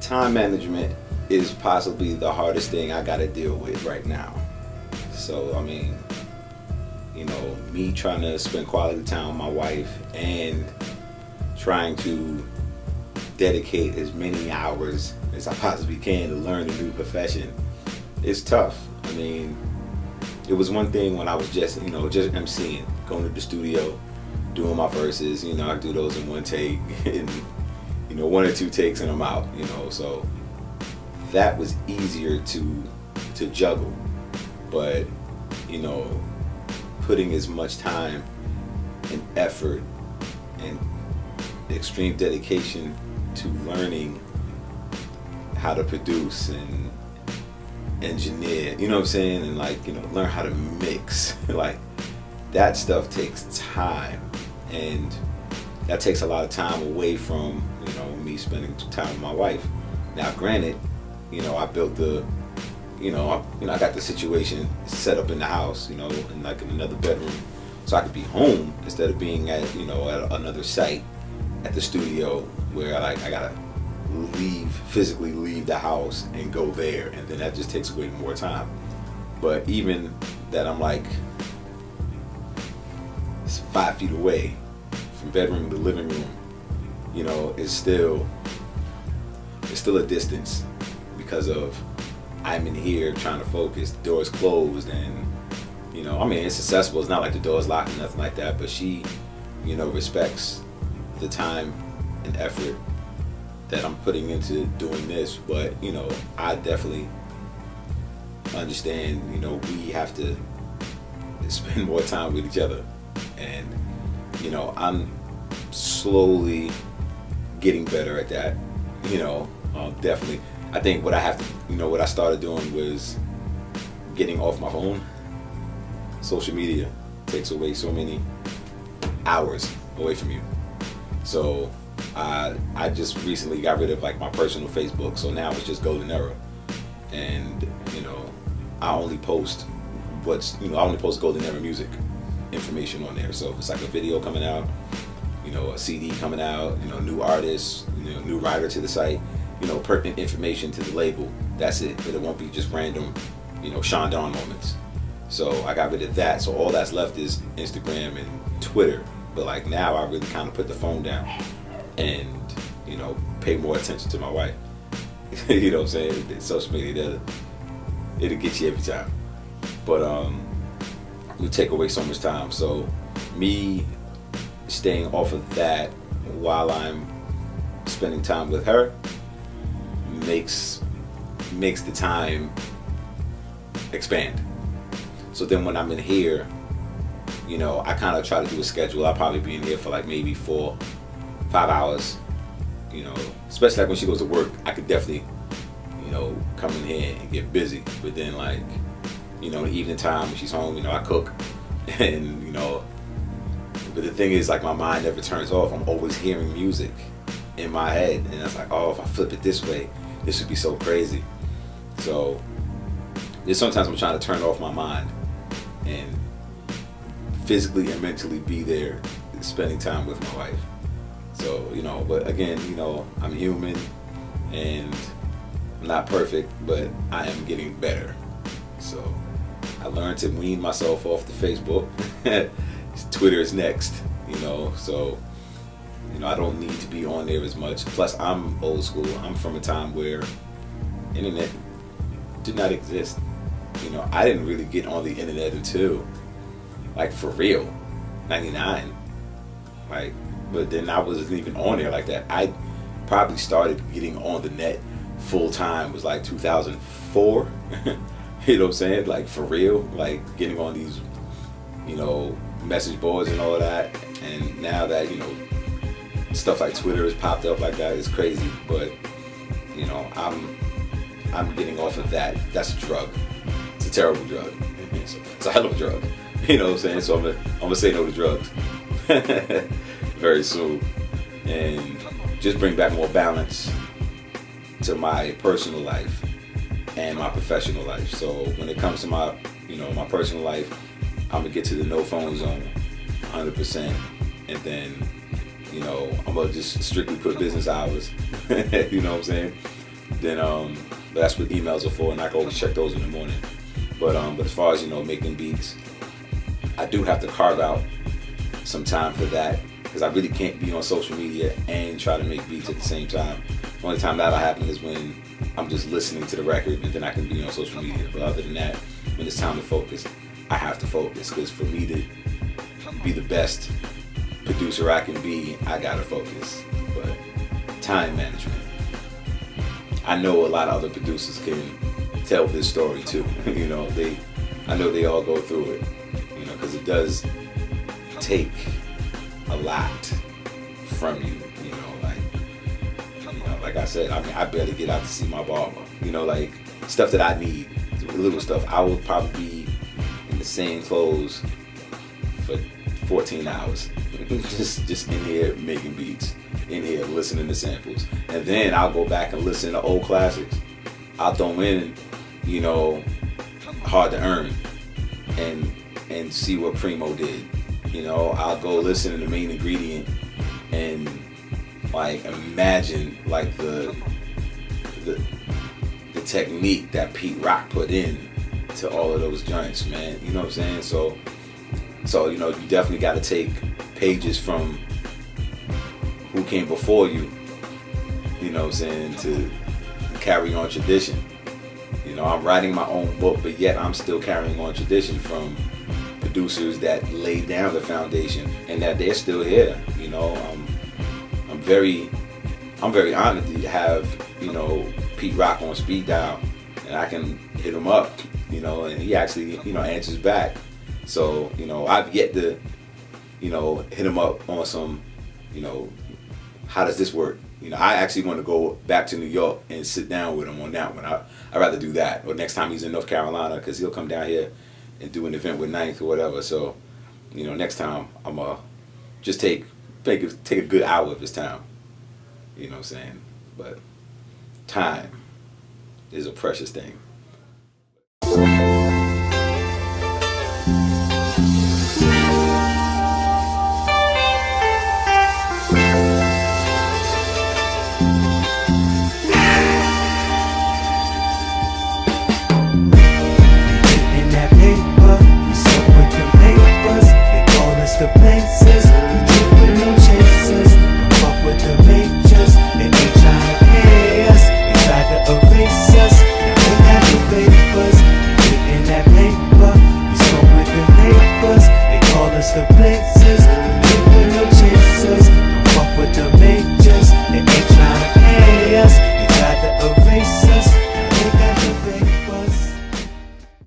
time management is possibly the hardest thing I got to deal with right now. So, I mean, you know, me trying to spend quality time with my wife and trying to dedicate as many hours as I possibly can to learn a new profession is tough. I mean, it was one thing when I was just emceeing, going to the studio, doing my verses, you know, I do those in one take, and, you know, 1 or 2 takes and I'm out, you know, so that was easier to juggle. But, you know, putting as much time and effort and extreme dedication to learning how to produce and engineer, you know what I'm saying, and like, you know, learn how to mix, like that stuff takes time, and that takes a lot of time away from, you know, me spending time with my wife. Now granted, you know, I built the, I got the situation set up in the house, you know, in like in another bedroom, so I could be home instead of being at, you know, at another site at the studio where I gotta physically leave the house and go there, and then that just takes away more time. But even that, I'm like, it's 5 feet away from bedroom to living room, you know, it's still a distance because of I'm in here trying to focus, the door's closed, and, you know, I mean, it's accessible, it's not like the door's locked or nothing like that, but she, you know, respects the time and effort that I'm putting into doing this. But, you know, I definitely understand, you know, we have to spend more time with each other, and, you know, I'm slowly getting better at that, you know, definitely. I think what I started doing was getting off my phone. Social media takes away so many hours away from you. So I just recently got rid of like my personal Facebook, so now it's just Golden Era, and, you know, I only post Golden Era music information on there. So if it's like a video coming out, you know, a CD coming out, you know, new artists, you know, new writer to the site, you know, pertinent information to the label, that's it. But it won't be just random, you know, Chaundon moments. So I got rid of that. So all that's left is Instagram and Twitter. But like now I really kind of put the phone down and, you know, pay more attention to my wife. You know what I'm saying? Social media, it'll get you every time. But you take away so much time. So me staying off of that while I'm spending time with her makes the time expand. So then when I'm in here, you know, I kind of try to do a schedule. I'll probably be in here for like maybe 4-5 hours, you know, especially like when she goes to work. I could definitely, you know, come in here and get busy. But then, like, you know, in the evening time when she's home, you know, I cook, and, you know, but the thing is, like, my mind never turns off. I'm always hearing music in my head, and it's like, oh, if I flip it this way, this would be so crazy. So there's sometimes I'm trying to turn off my mind and physically and mentally be there spending time with my wife. So, you know, but again, you know, I'm human and I'm not perfect, but I am getting better. So I learned to wean myself off the Facebook. Twitter is next, you know, so, you know, I don't need to be on there as much. Plus, I'm old school. I'm from a time where internet did not exist. You know, I didn't really get on the internet until, like, for real, 99. Like, but then I wasn't even on there like that. I probably started getting on the net full time was like 2004. You know what I'm saying? Like, for real, like getting on these, you know, message boards and all of that. And now that, you know, stuff like Twitter has popped up like that, it's crazy. But, you know, I'm getting off of that. That's a drug. It's a terrible drug. It's a hell of a drug. You know what I'm saying? So I'm gonna say no to drugs very soon, and just bring back more balance to my personal life and my professional life. So when it comes to my, you know, my personal life, I'm gonna get to the no phone zone 100%, and then, you know, I'm gonna just strictly put business hours. You know what I'm saying? then that's what emails are for, and I can always check those in the morning. But as far as making beats, I do have to carve out some time for that because I really can't be on social media and try to make beats at the same time. The only time that'll happen is when I'm just listening to the record, and then I can be on social media. But other than that, when it's time to focus, I have to focus, because for me to be the best producer I can be, I gotta focus. But time management, I know a lot of other producers can tell this story too. I know they all go through it, because it does take a lot from you. Like I said, I mean, I barely get out to see my barber. Like stuff that I need, little stuff. I will probably be in the same clothes for 14 hours, just in here making beats, in here listening to samples, and then I'll go back and listen to old classics. I'll throw in, Hard to Earn, and see what Primo did. I'll go listen to The Main Ingredient and like imagine like the technique that Pete Rock put in to all of those joints, man. You know what I'm saying? So you definitely got to take pages from who came before you. You know what I'm saying? To carry on tradition. I'm writing my own book, but yet I'm still carrying on tradition from producers that laid down the foundation and that they're still here. I'm very honored to have Pete Rock on speed dial, and I can hit him up, and he actually answers back. So I've yet to hit him up on some how does this work. I actually want to go back to New York and sit down with him on that one. I'd rather do that, or next time he's in North Carolina, because he'll come down here and do an event with Ninth or whatever. So next time I'm just take a good hour of his time. You know what I'm saying? But time is a precious thing.